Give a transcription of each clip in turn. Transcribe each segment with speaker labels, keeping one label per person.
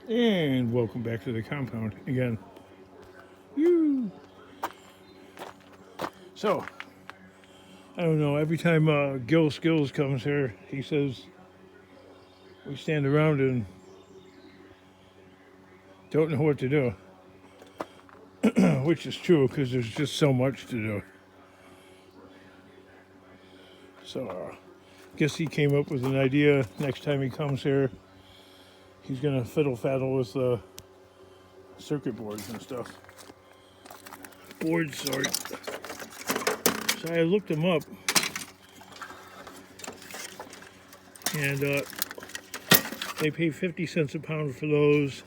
Speaker 1: And welcome back to the compound again. You. So, I don't know, every time Gil Skills comes here, he says we stand around and don't know what to do. Which is true because there's just so much to do. So, guess he came up with an idea. Next time he comes here, he's going to fiddle faddle with the circuit boards and stuff. Board sort. So I looked them up. And they pay 50 cents a pound for those.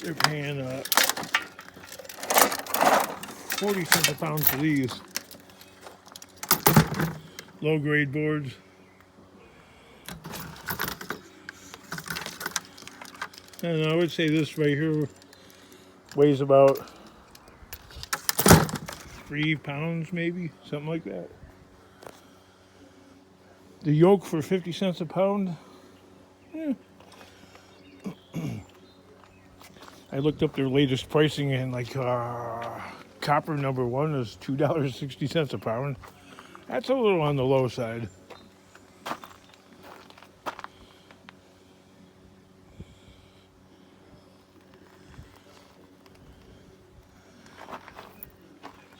Speaker 1: They're paying 40 cents a pound for these low grade boards. And I would say this right here weighs about 3 pounds, maybe, something like that. The yoke for 50 cents a pound. I looked up their latest pricing, and like copper number 1 is $2.60 a pound. That's a little on the low side.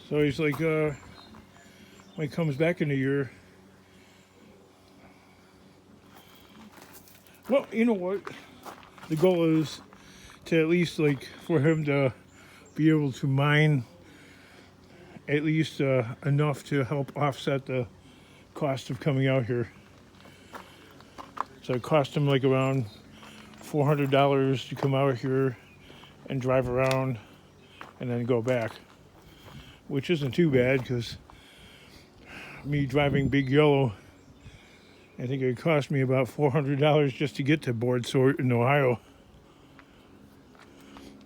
Speaker 1: So he's like, when he comes back in a year, well, you know what? The goal is to at least like for him to be able to mine at least enough to help offset the cost of coming out here. So it cost him like around $400 to come out here and drive around and then go back, which isn't too bad because me driving Big Yellow, I think it cost me about $400 just to get to Board Sort in Ohio.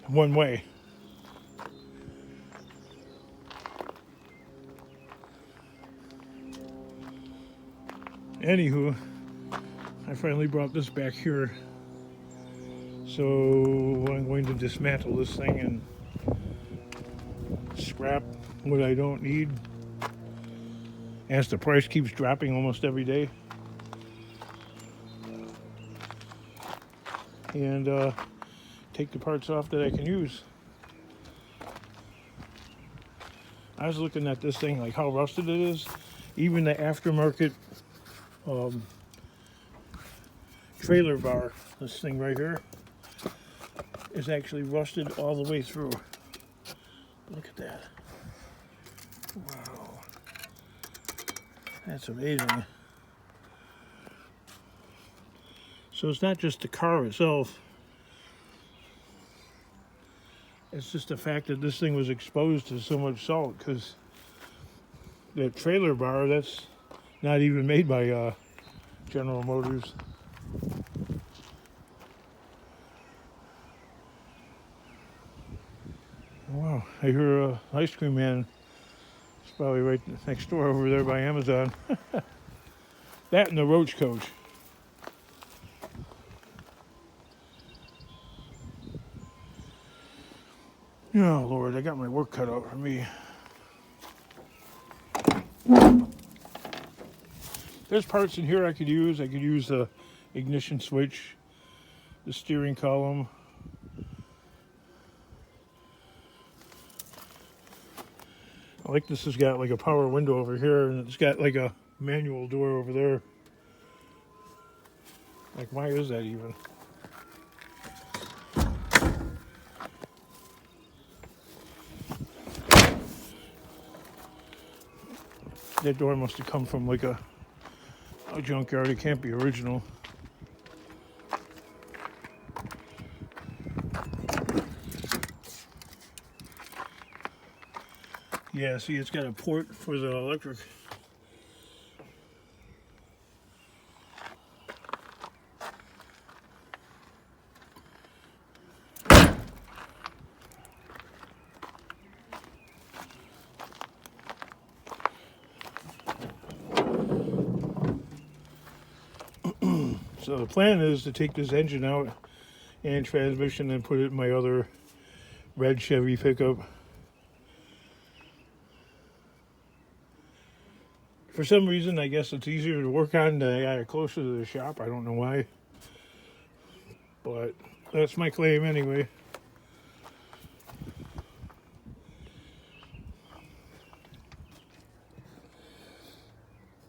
Speaker 1: One way. Anywho, I finally brought this back here. So I'm going to dismantle this thing and scrap what I don't need. As the price keeps dropping almost every day. And take the parts off that I can use. I was looking at this thing, like how rusted it is. Even the aftermarket trailer bar, this thing right here, is actually rusted all the way through. Look at that. Wow. That's amazing. So it's not just the car itself. It's just the fact that this thing was exposed to so much salt, because the trailer bar, that's not even made by General Motors. Wow, I hear an ice cream man. It's probably right next door over there by Amazon. That and the roach coach. Oh, Lord, I got my work cut out for me. There's parts in here I could use. I could use the ignition switch, the steering column. I like this has got like a power window over here, and it's got like a manual door over there. Like, why is that even? That door must have come from like a junkyard. It can't be original. Yeah, see, it's got a port for the electric. So the plan is to take this engine out and transmission and put it in my other red Chevy pickup. For some reason, I guess it's easier to work on the got it closer to the shop. I don't know why, but that's my claim anyway.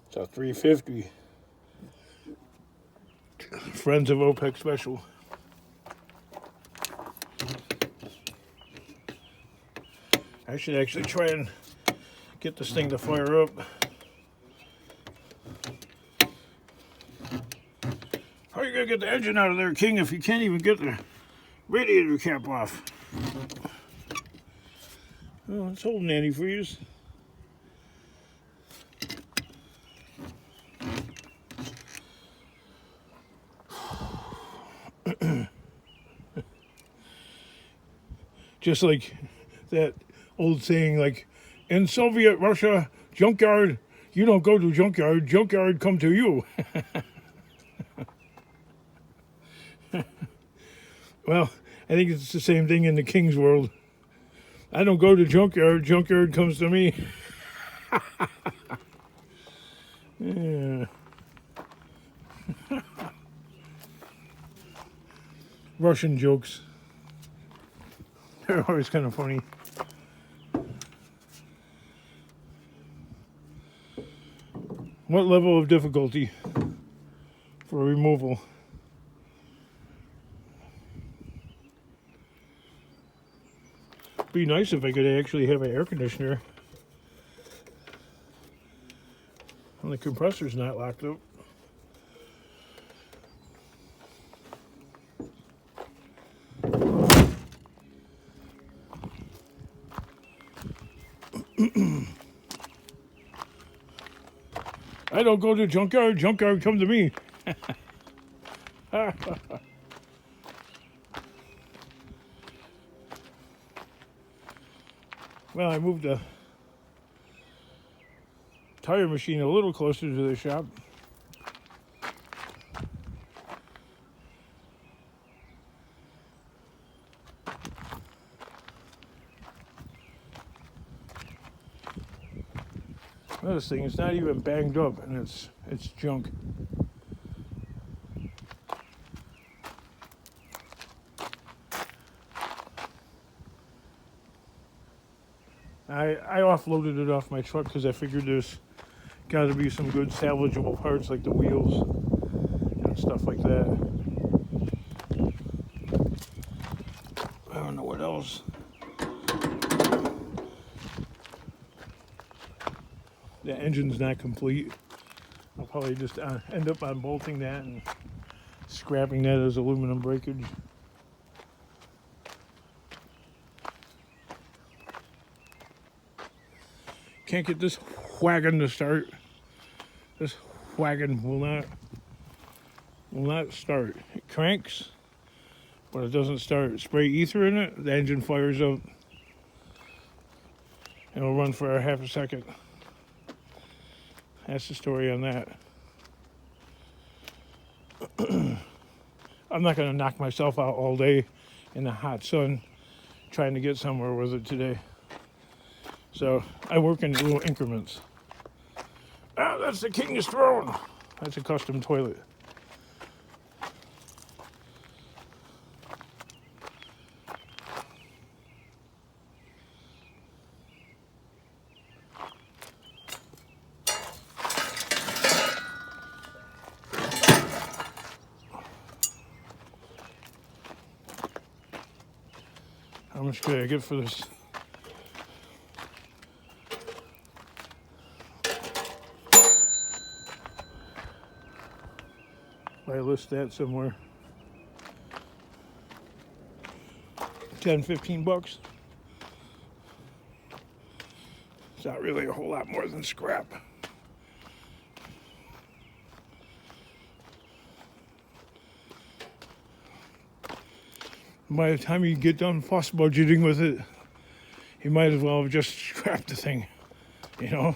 Speaker 1: It's a 350. Friends of OPEC Special. I should actually try and get this thing to fire up. How are you going to get the engine out of there, King, if you can't even get the radiator cap off? Oh, it's holding antifreeze. Just like that old saying, like, in Soviet Russia, junkyard, you don't go to junkyard, junkyard come to you. Well, I think it's the same thing in the King's world. I don't go to junkyard, junkyard comes to me. Yeah. Russian jokes. They're always kind of funny. What level of difficulty for removal? Be nice if I could actually have an air conditioner. And the compressor's not locked up. I don't go to junkyard, junkyard come to me. Well, I moved the tire machine a little closer to the shop. Well, this thing is not even banged up, and it's junk. I offloaded it off my truck because I figured there's got to be some good salvageable parts like the wheels and stuff like that. I don't know what else. The engine's not complete. I'll probably just end up unbolting that and scrapping that as aluminum breakage. Can't get this wagon to start. This wagon will not start. It cranks, but it doesn't start. Spray ether in it, the engine fires up. And it'll run for a half a second. That's the story on that. I'm not going to knock myself out all day in the hot sun trying to get somewhere with it today. So I work in little increments. Ah, that's the King's throne. That's a custom toilet. How much could I get for this? I list that somewhere. 10, 15 bucks. It's not really a whole lot more than scrap. By the time you get done fuss budgeting with it, you might as well have just scrapped the thing, you know?